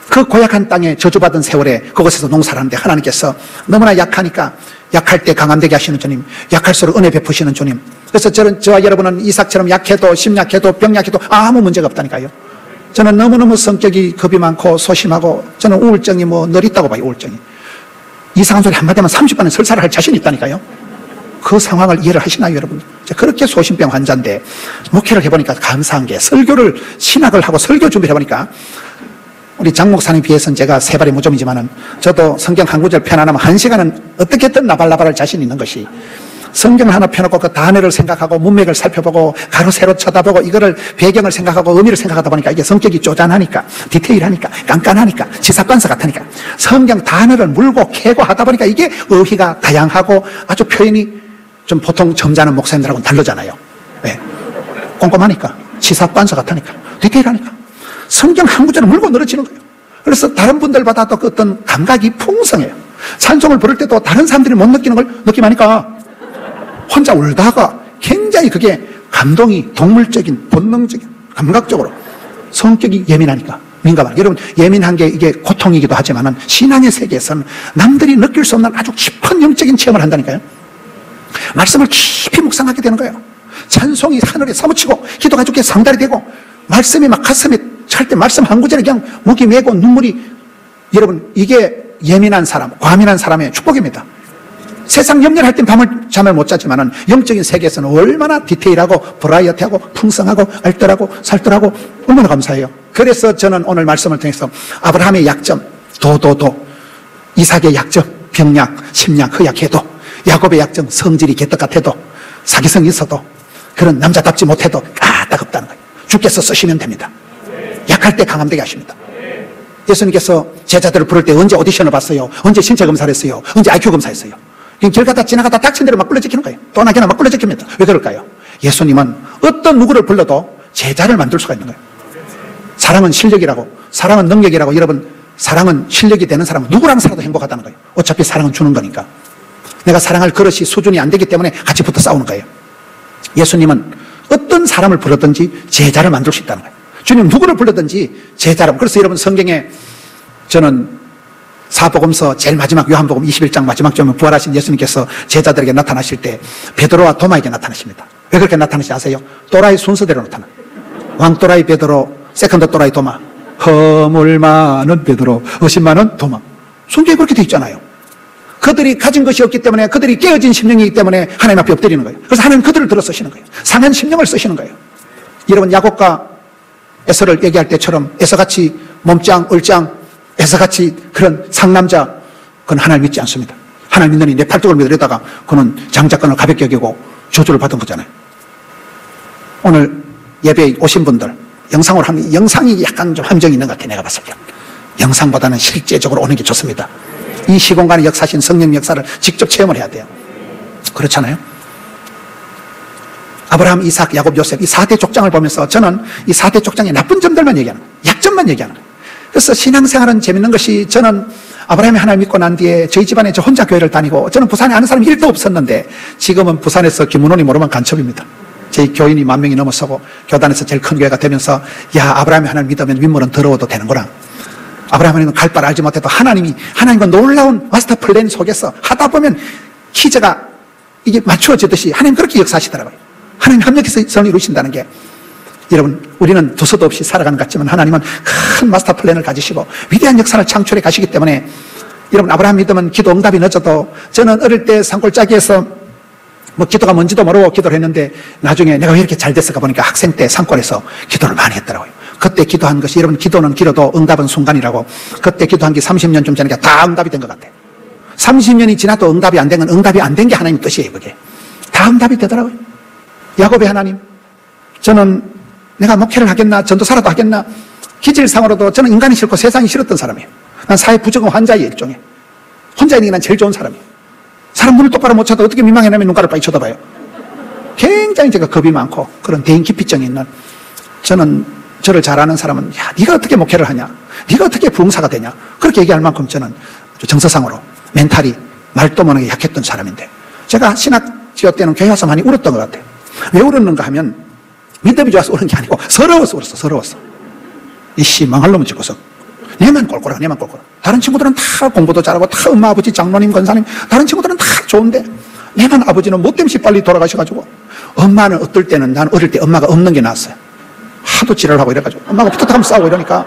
그 고약한 땅에 저주받은 세월에 그곳에서 농사를 하는데 하나님께서 너무나 약하니까 약할 때 강함되게 하시는 주님, 약할수록 은혜 베푸시는 주님. 그래서 저와 여러분은 이삭처럼 약해도 심약해도 병약해도 아무 문제가 없다니까요. 저는 너무너무 성격이 겁이 많고 소심하고 저는 우울증이 늘 있다고 봐요. 우울증이. 이상한 소리 한마디만 30번은 설사를 할 자신이 있다니까요. 그 상황을 이해를 하시나요, 여러분? 그렇게 소심병 환자인데 목회를 해보니까 감사한 게, 설교를 신학을 하고 설교 준비를 해보니까, 우리 장 목사님 비해서는 제가 세 발의 무좀이지만은 저도 성경 한 구절 펴나면 1시간은 어떻게든 나발나발할 자신 있는 것이, 성경을 하나 펴놓고 그 단어를 생각하고 문맥을 살펴보고 가로 세로 쳐다보고 이거를 배경을 생각하고 의미를 생각하다 보니까 이게 성격이 쪼잔하니까, 디테일하니까, 깐깐하니까, 지사반사 같으니까 성경 단어를 물고 캐고 하다 보니까 이게 의의가 다양하고 아주 표현이 좀 보통 점잖은 목사님들하고는 다르잖아요. 네. 꼼꼼하니까, 지사반사 같으니까, 디테일하니까 성경 한 구절을 물고 늘어지는 거예요. 그래서 다른 분들보다 또 어떤 감각이 풍성해요. 찬송을 부를 때도 다른 사람들이 못 느끼는 걸 느끼하니까 혼자 울다가 굉장히 그게 감동이 동물적인, 본능적인, 감각적으로, 성격이 예민하니까, 민감한. 여러분, 예민한 게 이게 고통이기도 하지만은 신앙의 세계에서는 남들이 느낄 수 없는 아주 깊은 영적인 체험을 한다니까요. 말씀을 깊이 묵상하게 되는 거예요. 찬송이 하늘에 사무치고 기도가 죽게 상달이 되고 말씀이 막 가슴에 찰 때 말씀 한 구절에 그냥 목이 메고 눈물이, 여러분, 이게 예민한 사람, 과민한 사람의 축복입니다. 세상 염려할 땐 잠을 못 자지만은 영적인 세계에서는 얼마나 디테일하고 브라이어티하고 풍성하고 알뜰하고 살뜰하고 얼마나 감사해요. 그래서 저는 오늘 말씀을 통해서 아브라함의 약점, 도도도, 이삭의 약점, 병약, 심약, 허약해도, 야곱의 약점, 성질이 개떡 같아도, 사기성이 있어도, 그런 남자답지 못해도 까딱없다는 거예요. 주께서 쓰시면 됩니다. 약할 때 강함되게 하십니다. 예수님께서 제자들을 부를 때 언제 오디션을 봤어요? 언제 신체 검사를 했어요? 언제 IQ 검사했어요? 그냥 길 가다 지나가다 닥친 대로 막 불러지키는 거예요. 또 나게나 막 불러지킵니다. 왜 그럴까요? 예수님은 어떤 누구를 불러도 제자를 만들 수가 있는 거예요. 사랑은 실력이라고, 사랑은 능력이라고. 여러분, 사랑은 실력이 되는 사람은 누구랑 살아도 행복하다는 거예요. 어차피 사랑은 주는 거니까. 내가 사랑할 그릇이 수준이 안 되기 때문에 같이 붙어 싸우는 거예요. 예수님은 어떤 사람을 불렀든지 제자를 만들 수 있다는 거예요. 주님 누구를 불렀든지 제자로. 그래서 여러분, 성경에 저는 사복음서 제일 마지막 요한복음 21장 마지막 점에 부활하신 예수님께서 제자들에게 나타나실 때 베드로와 도마에게 나타나십니다. 왜 그렇게 나타나시지 아세요? 또라이 순서대로 나타나. 왕또라이 베드로, 세컨드 또라이 도마, 허물 많은 베드로, 의심 많은 도마. 성경에 그렇게 돼 있잖아요. 그들이 가진 것이 없기 때문에, 그들이 깨어진 심령이기 때문에 하나님 앞에 엎드리는 거예요. 그래서 하나님 그들을 들어 쓰시는 거예요. 상한 심령을 쓰시는 거예요. 여러분, 야곱과 에서를 얘기할 때처럼 에서같이 몸짱, 얼짱, 에서같이 그런 상남자, 그건 하나님 믿지 않습니다. 하나님 믿느니 내 팔뚝을 믿으려다가 그는 장자권을 가볍게 여기고 저주를 받은 거잖아요. 오늘 예배에 오신 분들, 영상으로 하면 영상이 약간 좀 함정이 있는 것 같아요. 내가 봤을 때 영상보다는 실제적으로 오는 게 좋습니다. 이 시공간의 역사신 성령 역사를 직접 체험을 해야 돼요. 그렇잖아요. 아브라함, 이삭, 야곱, 요셉, 이 4대 족장을 보면서 저는 이 4대 족장의 나쁜 점들만 얘기하는 거예요. 약점만 얘기하는 거예요. 그래서 신앙생활은 재밌는 것이, 저는 아브라함이 하나님 믿고 난 뒤에 저희 집안에 저 혼자 교회를 다니고, 저는 부산에 아는 사람이 1도 없었는데 지금은 부산에서 김문원이 모르면 간첩입니다. 저희 교인이 10,000명이 넘어서고 교단에서 제일 큰 교회가 되면서, 야, 아브라함이 하나님 믿으면 윗물은 더러워도 되는구나. 아브라함은 갈 바를 알지 못해도 하나님과 놀라운 마스터 플랜 속에서 하다 보면 키즈가 이게 맞추어지듯이 하나님 그렇게 역사하시더라고요. 하나님 합력해서 선을 이루신다는 게, 여러분, 우리는 두서도 없이 살아가는 것 같지만 하나님은 큰 마스터 플랜을 가지시고 위대한 역사를 창출해 가시기 때문에, 여러분, 아브라함 믿으면 기도 응답이 늦어도, 저는 어릴 때 산골짜기에서 기도가 뭔지도 모르고 기도를 했는데 나중에 내가 왜 이렇게 잘 됐을까 보니까 학생 때 산골에서 기도를 많이 했더라고요. 그때 기도한 것이, 여러분, 기도는 길어도 응답은 순간이라고. 그때 기도한 게 30년쯤 전에 다 응답이 된 것 같아요. 30년이 지나도 응답이 안 된 건 응답이 안 된 게 하나님 뜻이에요. 그게 다 응답이 되더라고요. 야곱의 하나님, 저는 내가 목회를 하겠나, 전도사라도 하겠나, 기질상으로도 저는 인간이 싫고 세상이 싫었던 사람이에요. 난 사회 부적응 환자의 일종에, 혼자 있는 게 난 제일 좋은 사람이에요. 사람 눈을 똑바로 못 쳐도 어떻게 민망해냐면 눈가를 빨리 쳐다봐요. 굉장히 제가 겁이 많고 그런 대인기피증이 있는, 저를 잘 아는 사람은 야, 네가 어떻게 목회를 하냐, 네가 어떻게 부흥사가 되냐, 그렇게 얘기할 만큼 저는 정서상으로 멘탈이 말도 못하게 약했던 사람인데, 제가 신학교 때는 교회 와서 많이 울었던 것 같아요. 왜 울었는가 하면 믿음이 좋아서 우는 게 아니고 서러워서 울었어. 서러웠어. 이씨 망할 놈은 죽어서 내만 꼴꼴하, 내만 꼴꼴하. 다른 친구들은 다 공부도 잘하고 다 엄마 아버지 장로님 권사님 다른 친구들은 다 좋은데 내만 아버지는 못됨시 빨리 돌아가셔가지고, 엄마는 어떨 때는 난 어릴 때 엄마가 없는 게 나았어요. 하도 지랄하고 이래가지고 엄마가 붙어가면 싸우고 이러니까.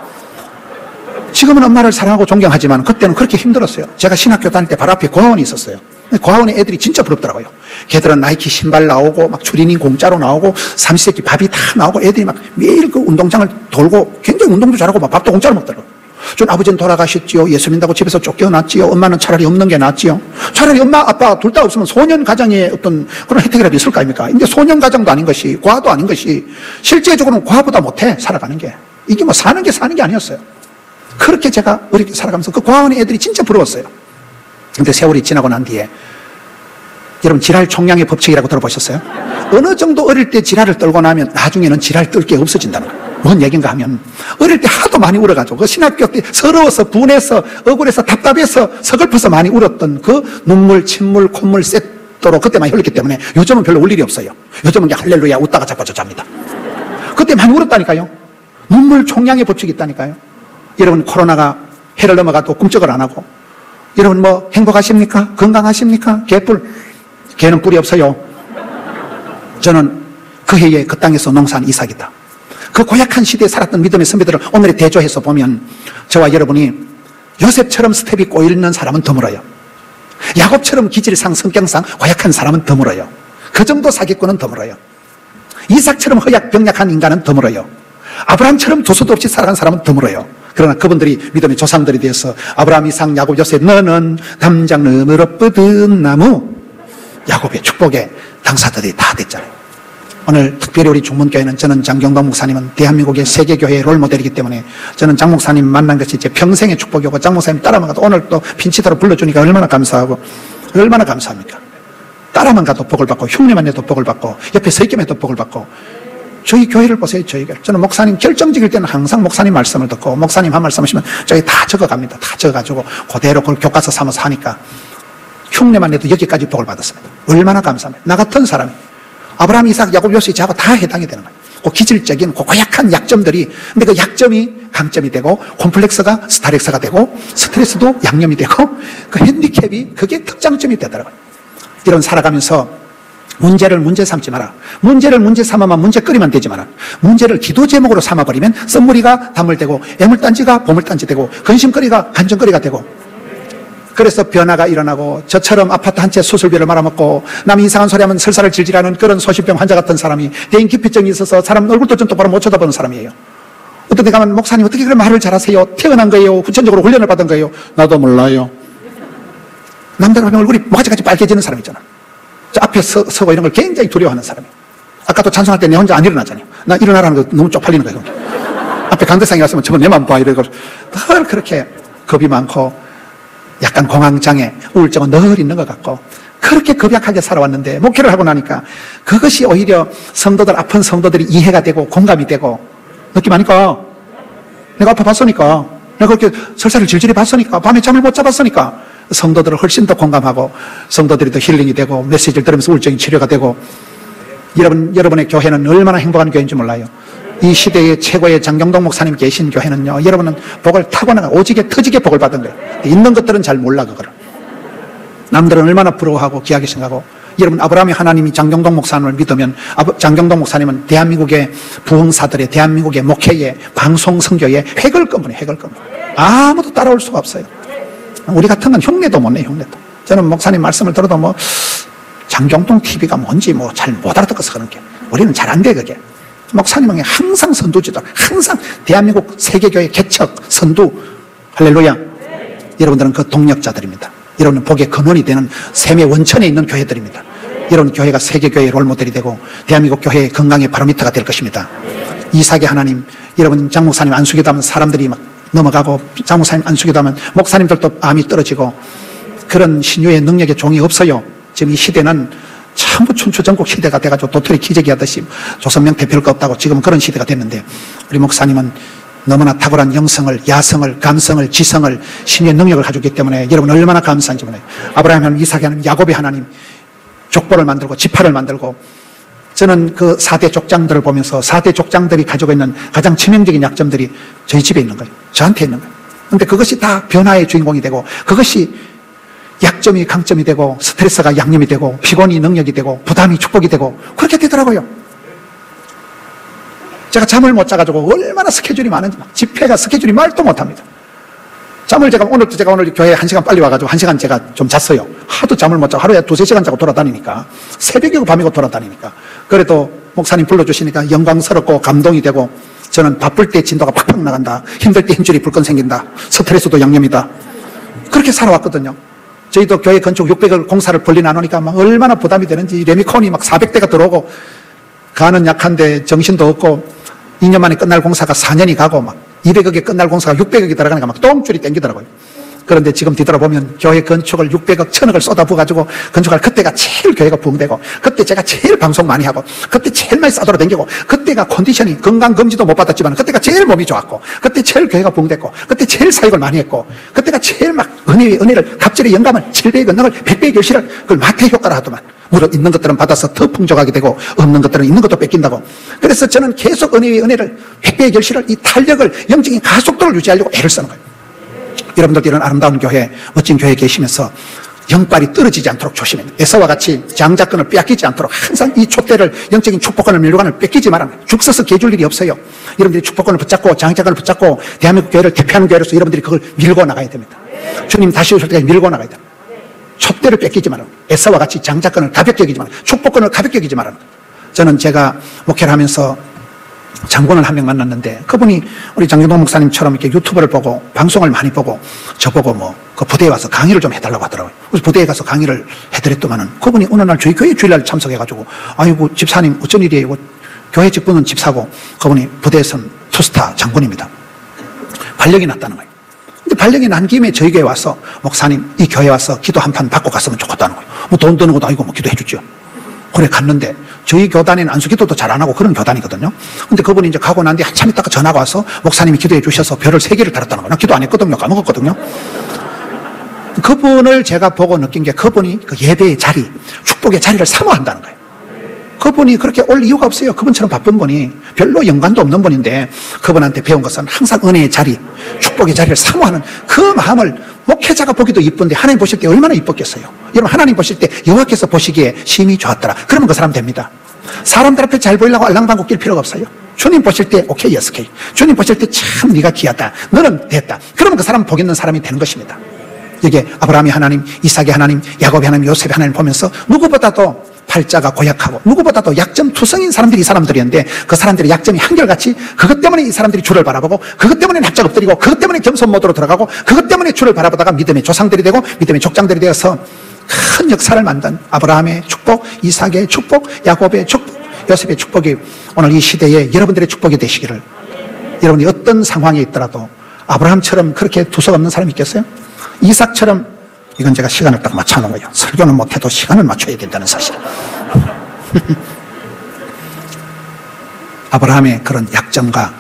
지금은 엄마를 사랑하고 존경하지만 그때는 그렇게 힘들었어요. 제가 신학교 다닐 때 바로 앞에 고아원이 있었어요. 고아원에 애들이 진짜 부럽더라고요. 걔들은 나이키 신발 나오고 막 추리닝 공짜로 나오고 삼시세끼 밥이 다 나오고 애들이 막 매일 그 운동장을 돌고 굉장히 운동도 잘하고 막 밥도 공짜로 먹더라고요. 전 아버지는 돌아가셨지요. 예수 믿는다고 집에서 쫓겨났지요. 엄마는 차라리 없는 게 낫지요. 차라리 엄마 아빠 둘 다 없으면 소년 가정에 어떤 그런 혜택이라도 있을 거 아닙니까? 근데 소년 가정도 아닌 것이, 과도 아닌 것이, 실제적으로는 과보다 못해 살아가는 게. 이게 뭐 사는 게 아니었어요. 그렇게 제가 어렵게 살아가면서 그 고아원의 애들이 진짜 부러웠어요. 근데 세월이 지나고 난 뒤에, 여러분 지랄 총량의 법칙이라고 들어보셨어요? 어느 정도 어릴 때 지랄을 떨고 나면 나중에는 지랄 떨 게 없어진다는 거예요. 뭔 얘기인가 하면, 어릴 때 하도 많이 울어가지고 그 신학교 때 서러워서 분해서 억울해서 답답해서 서글퍼서 많이 울었던 그 눈물 침물 콧물 쇳도록 그때 많이 흘렸기 때문에 요즘은 별로 울 일이 없어요. 요즘은 그냥 할렐루야 웃다가 자빠져 잡니다. 그때 많이 울었다니까요. 눈물 총량의 법칙이 있다니까요. 여러분 코로나가 해를 넘어가도 꿈쩍을 안 하고, 여러분 뭐 행복하십니까? 건강하십니까? 개는 뿔이 없어요. 저는 그 해에 그 땅에서 농사한 이삭이다. 그 고약한 시대에 살았던 믿음의 선배들을 오늘에 대조해서 보면 저와 여러분이 요셉처럼 스텝이 꼬이는 사람은 드물어요. 야곱처럼 기질상 성격상 고약한 사람은 드물어요. 그 정도 사기꾼은 드물어요. 이삭처럼 병약한 인간은 드물어요. 아브라함처럼 두서도 없이 살아간 사람은 드물어요. 그러나 그분들이 믿음의 조상들이 되어서 아브라함, 이삭, 야곱, 요셉, 너는 담장 너머로 뻗은 나무, 야곱의 축복의 당사자들이 다 됐잖아요. 오늘 특별히 우리 중문교회는, 저는 장경동 목사님은 대한민국의 세계교회의 롤모델이기 때문에 저는 장 목사님 만난 것이 제 평생의 축복이고, 장 목사님 따라만 가도 오늘 또 핀치타로 불러주니까 얼마나 감사하고, 얼마나 감사합니까? 따라만 가도 복을 받고, 흉내만 내도 복을 받고, 옆에 서 있기만 해도 복을 받고. 저희 교회를 보세요. 저희 교회. 저는 목사님 결정적일 때는 항상 목사님 말씀을 듣고, 목사님 한 말씀 하시면 저희 다 적어갑니다. 다 적어가지고 그대로 그걸 교과서 삼아서 하니까 흉내만 내도 여기까지 복을 받았습니다. 얼마나 감사합니다. 나 같은 사람이 아브라함, 이삭, 야곱, 요셉 저하고 다 해당이 되는 거예요. 그 기질적인 그 고약한 약점들이, 근데 그 약점이 강점이 되고, 콤플렉스가 스타렉스가 되고, 스트레스도 양념이 되고, 그 핸디캡이 그게 특장점이 되더라고요. 이런 살아가면서 문제를 문제 삼지 마라. 문제를 문제 삼아만 문제거리만 되지 마라. 문제를 기도 제목으로 삼아버리면 썸머리가 단물되고, 애물단지가 보물단지 되고, 근심거리가 간증거리가 되고, 그래서 변화가 일어나고, 저처럼 아파트 한 채 수술비를 말아먹고 남이 이상한 소리 하면 설사를 질질하는 그런 소시병 환자 같은 사람이, 대인기피증이 있어서 사람 얼굴도 좀 똑바로 못 쳐다보는 사람이에요. 어떤 데 가면 목사님 어떻게 그런 말을 잘하세요? 태어난 거예요? 후천적으로 훈련을 받은 거예요? 나도 몰라요. 남들 하면 얼굴이 모가지같이 빨개지는 사람 있잖아. 저 앞에 서고 이런 걸 굉장히 두려워하는 사람이에요. 아까도 찬송할 때 내 혼자 안 일어나잖아요. 나 일어나라는 거 너무 쪽팔리는 거예요. 앞에 강대상이 왔으면 저번 내만 봐 이러고 늘 그렇게 겁이 많고, 약간 공황장애, 우울증은 늘 있는 것 같고, 그렇게 급약하게 살아왔는데 목회를 하고 나니까 그것이 오히려 성도들, 아픈 성도들이 이해가 되고 공감이 되고, 느낌 아니까? 내가 아파 봤으니까, 내가 그렇게 설사를 질질이 봤으니까, 밤에 잠을 못 잡았으니까 성도들을 훨씬 더 공감하고, 성도들이 더 힐링이 되고, 메시지를 들으면서 우울증이 치료가 되고. 여러분의 교회는 얼마나 행복한 교회인지 몰라요. 이 시대의 최고의 장경동 목사님 계신 교회는요, 여러분은 복을 타고나가 오지게 터지게 복을 받은 거예요. 있는 것들은 잘 몰라 그거를. 남들은 얼마나 부러워하고 귀하게 생각하고. 여러분, 아브라함의 하나님이 장경동 목사님을 믿으면, 장경동 목사님은 대한민국의 부흥사들의, 대한민국의 목회의, 방송 선교의 획을 끊어요. 획을 끊어. 아무도 따라올 수가 없어요. 우리 같은 건 흉내도 못 내요. 흉내도. 저는 목사님 말씀을 들어도 뭐 장경동 TV가 뭔지 뭐 잘 못 알아듣어서 그런 게, 우리는 잘 안 돼 그게. 목사님은 항상 선두지도, 항상 대한민국 세계교회 개척 선두. 할렐루야. 여러분들은 그 동력자들입니다. 여러분은 복의 근원이 되는 샘의 원천에 있는 교회들입니다. 여러분 교회가 세계교회의 롤모델이 되고 대한민국 교회의 건강의 바로미터가 될 것입니다. 이삭의 하나님, 여러분 장 목사님 안수기도 하면 사람들이 막 넘어가고, 장 목사님 안수기도 하면 목사님들도 암이 떨어지고, 그런 신유의 능력의 종이 없어요. 지금 이 시대는 전부 춘추전국 시대가 돼가지고 도토리 기저귀 하듯이 조선명태 별거 없다고 지금은 그런 시대가 됐는데, 우리 목사님은 너무나 탁월한 영성을, 야성을, 감성을, 지성을, 신의 능력을 가지고 있기 때문에 여러분 얼마나 감사한지 몰라요. 아브라함 하나님, 이삭의 하나님, 야곱의 하나님, 족보를 만들고 지파를 만들고, 저는 그 4대 족장들을 보면서 4대 족장들이 가지고 있는 가장 치명적인 약점들이 저희 집에 있는 거예요. 저한테 있는 거예요. 근데 그것이 다 변화의 주인공이 되고, 그것이 약점이 강점이 되고, 스트레스가 양념이 되고, 피곤이 능력이 되고, 부담이 축복이 되고, 그렇게 되더라고요. 제가 잠을 못 자가지고 얼마나 스케줄이 많은지, 집회가 스케줄이 말도 못합니다. 오늘도 제가 오늘 교회에 1시간 빨리 와가지고 1시간 제가 좀 잤어요. 하도 잠을 못 자고 하루에 2-3시간 자고 돌아다니니까, 새벽이고 밤이고 돌아다니니까. 그래도 목사님 불러주시니까 영광스럽고 감동이 되고, 저는 바쁠 때 진도가 팍팍 나간다, 힘들 때 힘줄이 불끈 생긴다, 스트레스도 양념이다, 그렇게 살아왔거든요. 저희도 교회 건축 600을 공사를 벌리 나누니까 막 얼마나 부담이 되는지, 레미콘이 막 400대가 들어오고, 가는 약한데 정신도 없고, 2년 만에 끝날 공사가 4년이 가고, 막 200억에 끝날 공사가 600억이 들어가니까 막 똥줄이 땡기더라고요. 그런데 지금 뒤돌아보면 교회 건축을 600억, 1000억을 쏟아부어가지고 건축할 그때가 제일 교회가 부흥되고, 그때 제가 제일 방송 많이 하고, 그때 제일 많이 싸돌아 댕기고, 그때가 컨디션이 건강검진도 못 받았지만 그때가 제일 몸이 좋았고, 그때 제일 교회가 부흥됐고, 그때 제일 사역을 많이 했고, 그때가 제일 막 은혜를, 갑절의 영감을, 7배의 건능을, 100배의 결실을, 그걸 마태 효과라 하더만. 무릇 있는 것들은 받아서 더 풍족하게 되고, 없는 것들은 있는 것도 뺏긴다고. 그래서 저는 계속 은혜를, 100배의 결실을, 이 탄력을, 영적인 가속도를 유지하려고 애를 쓰는 거예요. 여러분들도 이런 아름다운 교회, 멋진 교회에 계시면서 영빨이 떨어지지 않도록 조심해야 돼요. 에서와 같이 장자권을 빼앗기지 않도록 항상 이 촛대를, 영적인 축복권을, 밀려관을 뺏기지 말아요. 죽 서서 개줄 일이 없어요. 여러분들이 축복권을 붙잡고 장자권을 붙잡고 대한민국 교회를 대표하는 교회로서 여러분들이 그걸 밀고 나가야 됩니다. 주님 다시 오실 때까지 밀고 나가야 됩니다. 촛대를 뺏기지 말아요. 에서와 같이 장자권을 가볍게 여기지 말아요. 축복권을 가볍게 여기지 말아요. 저는 제가 목회를 하면서 장군을 한 명 만났는데, 그분이 우리 장경동 목사님처럼 이렇게 유튜브를 보고 방송을 많이 보고 저보고 그 부대에 와서 강의를 좀 해달라고 하더라고요. 그래서 부대에 가서 강의를 해드렸더만은 그분이 어느 날 저희 교회 주일날 참석해가지고, 아이고 집사님 어쩐 일이에요? 교회 직분은 집사고 그분이 부대에서는 투스타 장군입니다. 발령이 났다는 거예요. 근데 발령이 난 김에 저희 교회 와서, 목사님 이 교회 와서 기도 한 판 받고 갔으면 좋겠다는 거예요. 돈 드는 것도 아니고 기도해 주죠. 그래 갔는데, 저희 교단에는 안수기도도 잘 안 하고 그런 교단이거든요. 근데 그분이 이제 가고 난 뒤 한참 있다가 전화가 와서 목사님이 기도해 주셔서 별을 3개를 달았다는 거예요. 난 기도 안 했거든요. 까먹었거든요. 그분을 제가 보고 느낀 게, 그분이 그 예배의 자리, 축복의 자리를 사모한다는 거예요. 그분이 그렇게 올 이유가 없어요. 그분처럼 바쁜 분이, 별로 연관도 없는 분인데, 그분한테 배운 것은 항상 은혜의 자리, 축복의 자리를 사모하는 그 마음을, 목회자가 보기도 이쁜데 하나님 보실 때 얼마나 이뻤겠어요. 여러분, 하나님 보실 때 여호와께서 보시기에 심히 좋았더라, 그러면 그 사람 됩니다. 사람들 앞에 잘 보이려고 알랑방구 낄 필요가 없어요. 주님 보실 때 오케이, 예스, 오케이. 주님 보실 때 참 네가 귀하다, 너는 됐다, 그러면 그 사람 복 있는 사람이 되는 것입니다. 이게 아브라함의 하나님, 이삭의 하나님, 야곱의 하나님, 요셉의 하나님 보면서 누구보다도 팔자가 고약하고 누구보다도 약점투성인 사람들이 이 사람들이었는데, 그 사람들의 약점이 한결같이, 그것 때문에 이 사람들이 주를 바라보고, 그것 때문에 납작 엎드리고, 그것 때문에 겸손 모드로 들어가고, 그것 때문에 주를 바라보다가 믿음의 조상들이 되고 믿음의 족장들이 되어서 큰 역사를 만든 아브라함의 축복, 이삭의 축복, 야곱의 축복, 요셉의 축복이 오늘 이 시대에 여러분들의 축복이 되시기를. 여러분이 어떤 상황에 있더라도 아브라함처럼 그렇게 두석 없는 사람이 있겠어요? 이삭처럼, 이건 제가 시간을 딱 맞춰놓은 거예요. 설교는 못해도 시간을 맞춰야 된다는 사실. 아브라함의 그런 약점과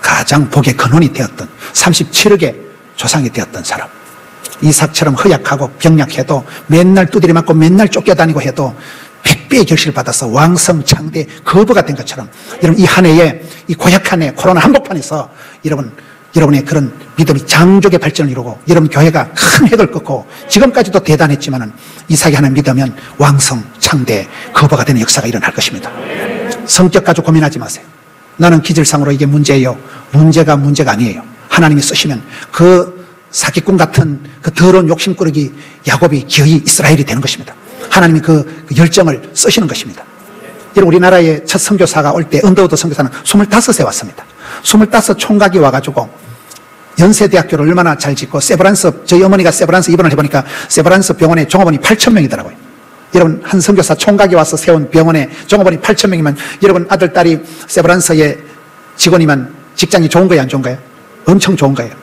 가장 복의 근원이 되었던, 37억의 조상이 되었던 사람, 이삭처럼 허약하고 병약해도 맨날 두드려 맞고 맨날 쫓겨다니고 해도 100배의 결실을 받아서 왕성 창대 거부가 된 것처럼, 여러분 이 한 해에, 이 고약한 해 코로나 한복판에서 여러분의 그런 믿음이 장족의 발전을 이루고, 여러분 교회가 큰 획을 긋고, 지금까지도 대단했지만은 이삭이 하나 믿으면 왕성 창대 거부가 되는 역사가 일어날 것입니다. 성격 가지고 고민하지 마세요. 나는 기질상으로 이게 문제예요. 문제가 아니에요. 하나님이 쓰시면 그 사기꾼 같은 그 더러운 욕심꾸러기 야곱이 기어이 이스라엘이 되는 것입니다. 하나님이 그 열정을 쓰시는 것입니다. 여러분, 우리나라의 첫 선교사가 올 때, 언더우드 선교사는 25세 왔습니다. 25 총각이 와가지고 연세대학교를 얼마나 잘 짓고, 세브란스, 저희 어머니가 세브란스 입원을 해보니까 세브란스 병원에 종업원이 8,000명이더라고요. 여러분, 한 선교사 총각이 와서 세운 병원에 종업원이 8,000명이면 여러분 아들, 딸이 세브란스의 직원이면 직장이 좋은 거예요, 안 좋은 거예요? 엄청 좋은 거예요.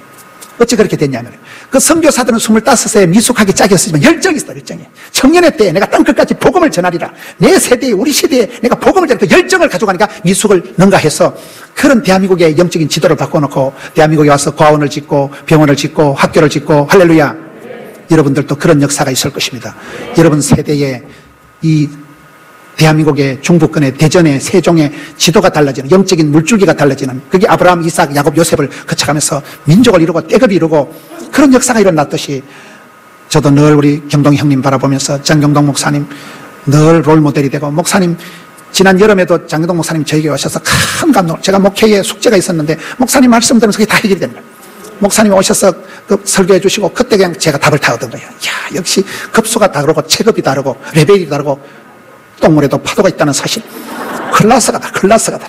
어찌 그렇게 됐냐면, 그 선교사들은 25세에 미숙하게 짝이었지만 열정이 있어, 열정이. 청년의 때에 내가 땅끝까지 복음을 전하리라. 내 세대에, 우리 시대에 내가 복음을 전하리라. 그 열정을 가져가니까 미숙을 능가해서 그런 대한민국의 영적인 지도를 바꿔놓고 대한민국에 와서 고아원을 짓고 병원을 짓고 학교를 짓고, 할렐루야. 여러분들도 그런 역사가 있을 것입니다. 여러분 세대에 이 대한민국의 중부권의 대전의 세종의 지도가 달라지는, 영적인 물줄기가 달라지는, 그게 아브라함, 이삭, 야곱, 요셉을 거쳐가면서 민족을 이루고 떼급이 이루고 그런 역사가 일어났듯이, 저도 늘 우리 경동 형님 바라보면서 장경동 목사님 늘 롤모델이 되고, 목사님 지난 여름에도 장경동 목사님 저에게 오셔서 큰 감동을, 제가 목회에 숙제가 있었는데 목사님 말씀 들으면서 그게 다 해결이 되는 거예요. 목사님이 오셔서 그 설교해 주시고 그때 그냥 제가 답을 다 얻은 거예요. 야, 역시 급수가 다르고 체급이 다르고 레벨이 다르고 똥물에도 파도가 있다는 사실. 클라스가 다르다.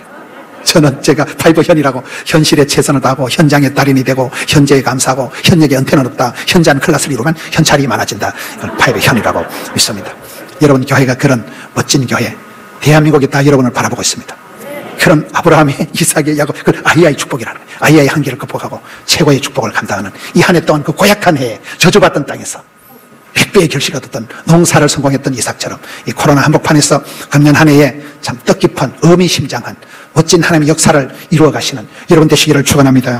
저는 제가 파이브 현이라고 현실에 최선을 다하고 현장의 달인이 되고 현재에 감사하고 현역에 은퇴는 없다. 현재는 클라스를 이루면 현찰이 많아진다. 이걸 파이브 현이라고 믿습니다. 여러분 교회가 그런 멋진 교회, 대한민국이 다 여러분을 바라보고 있습니다. 그런 아브라함의, 이삭의, 야곱, 그 아이야의 축복이라는 거예요. 아이야의 한계를 극복하고 최고의 축복을 감당하는 이 한 해 동안 그 고약한 해에 저주받던 땅에서 100배의 결실을 얻었던, 농사를 성공했던 이삭처럼 이 코로나 한복판에서 금년 한 해에 참 뜻깊은 의미심장한 멋진 하나님의 역사를 이루어 가시는 여러분 되시기를 축원합니다.